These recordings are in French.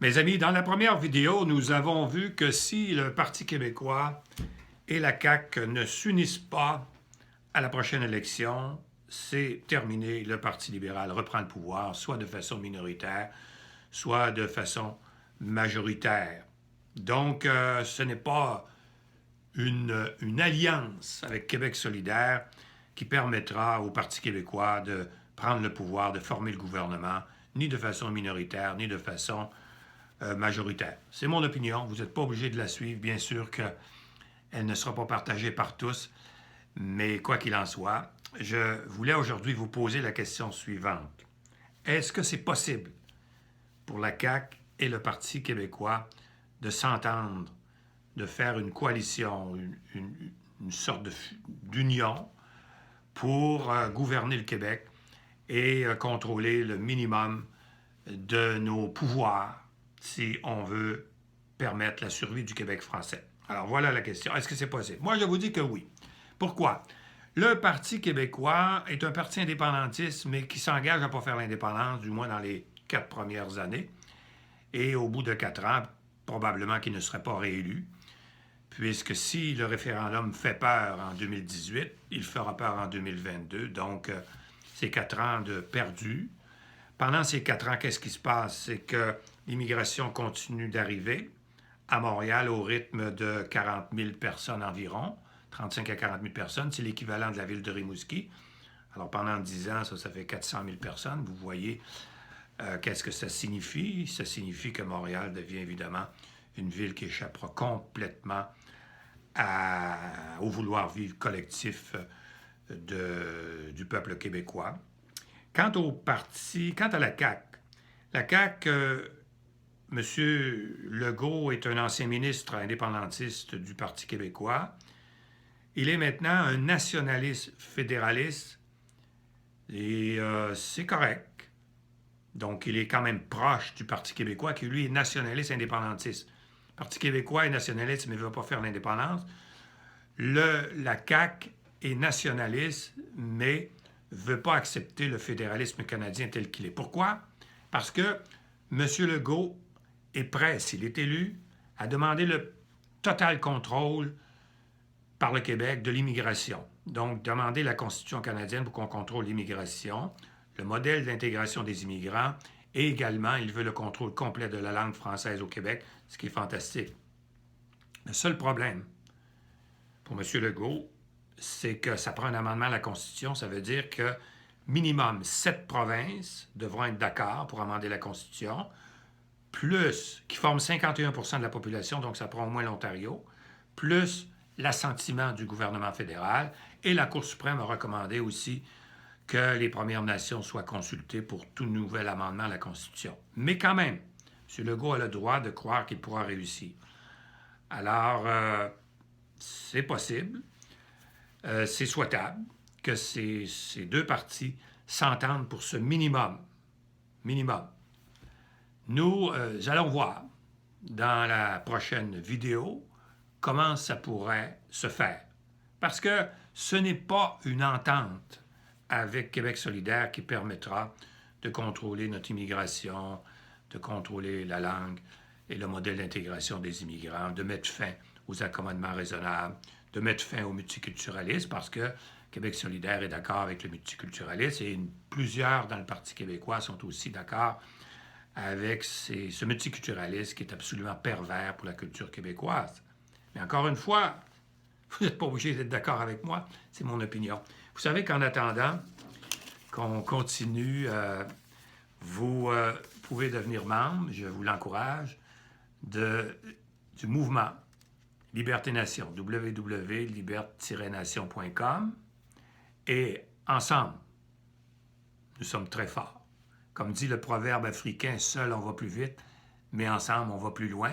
Mes amis, dans la première vidéo, nous avons vu que si le Parti québécois et la CAQ ne s'unissent pas à la prochaine élection, c'est terminé. Le Parti libéral reprend le pouvoir, soit de façon minoritaire, soit de façon majoritaire. Donc, ce n'est pas une alliance avec Québec solidaire qui permettra au Parti québécois de prendre le pouvoir, de former le gouvernement, ni de façon minoritaire, ni de façon majoritaire. C'est mon opinion, vous n'êtes pas obligé de la suivre, bien sûr qu'elle ne sera pas partagée par tous, mais quoi qu'il en soit, je voulais aujourd'hui vous poser la question suivante. Est-ce que c'est possible pour la CAQ et le Parti québécois de s'entendre, de faire une coalition, une sorte d'union pour gouverner le Québec et contrôler le minimum de nos pouvoirs si on veut permettre la survie du Québec français? Alors voilà la question. Est-ce que c'est possible? Moi, je vous dis que oui. Pourquoi? Le Parti québécois est un parti indépendantiste, mais qui s'engage à ne pas faire l'indépendance, du moins dans les 4 premières années. Et au bout de 4 ans, probablement qu'il ne serait pas réélu, puisque si le référendum fait peur en 2018, il fera peur en 2022. Donc, c'est 4 ans de perdu. Pendant ces 4 ans, qu'est-ce qui se passe? C'est que l'immigration continue d'arriver à Montréal au rythme de 40 000 personnes environ, 35 à 40 000 personnes. C'est l'équivalent de la ville de Rimouski. Alors, pendant 10 ans, ça fait 400 000 personnes. Vous voyez qu'est-ce que ça signifie? Ça signifie que Montréal devient évidemment une ville qui échappera complètement au vouloir vivre collectif du peuple québécois. Quant à la CAQ, M. Legault est un ancien ministre indépendantiste du Parti québécois. Il est maintenant un nationaliste fédéraliste et c'est correct. Donc, il est quand même proche du Parti québécois qui, lui, est nationaliste indépendantiste. Le Parti québécois est nationaliste, mais ne veut pas faire l'indépendance. La CAQ est nationaliste, mais ne veut pas accepter le fédéralisme canadien tel qu'il est. Pourquoi? Parce que M. Legault est prêt, s'il est élu, à demander le total contrôle par le Québec de l'immigration. Donc, demander la Constitution canadienne pour qu'on contrôle l'immigration, le modèle d'intégration des immigrants, et également, il veut le contrôle complet de la langue française au Québec, ce qui est fantastique. Le seul problème pour M. Legault, c'est que ça prend un amendement à la Constitution. Ça veut dire que minimum 7 provinces devront être d'accord pour amender la Constitution, plus, qui forment 51 % de la population, donc ça prend au moins l'Ontario, plus l'assentiment du gouvernement fédéral. Et la Cour suprême a recommandé aussi que les Premières Nations soient consultées pour tout nouvel amendement à la Constitution. Mais quand même, M. Legault a le droit de croire qu'il pourra réussir. Alors, c'est possible, c'est souhaitable que ces deux partis s'entendent pour ce minimum. Minimum. Nous allons voir dans la prochaine vidéo comment ça pourrait se faire. Parce que ce n'est pas une entente avec Québec solidaire qui permettra de contrôler notre immigration, de contrôler la langue et le modèle d'intégration des immigrants, de mettre fin aux accommodements raisonnables, de mettre fin au multiculturalisme, parce que Québec solidaire est d'accord avec le multiculturalisme et plusieurs dans le Parti québécois sont aussi d'accord avec ce multiculturalisme qui est absolument pervers pour la culture québécoise. Mais encore une fois, vous n'êtes pas obligé d'être d'accord avec moi, c'est mon opinion. Vous savez qu'en attendant qu'on continue, vous pouvez devenir membre, je vous l'encourage, du mouvement Liberté Nation, www.liberte-nation.com. Et ensemble, nous sommes très forts. Comme dit le proverbe africain, seul on va plus vite, mais ensemble on va plus loin.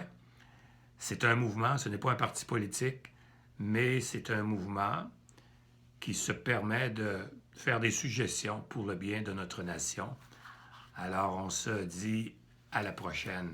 C'est un mouvement, ce n'est pas un parti politique, mais c'est un mouvement qui se permet de faire des suggestions pour le bien de notre nation. Alors on se dit à la prochaine.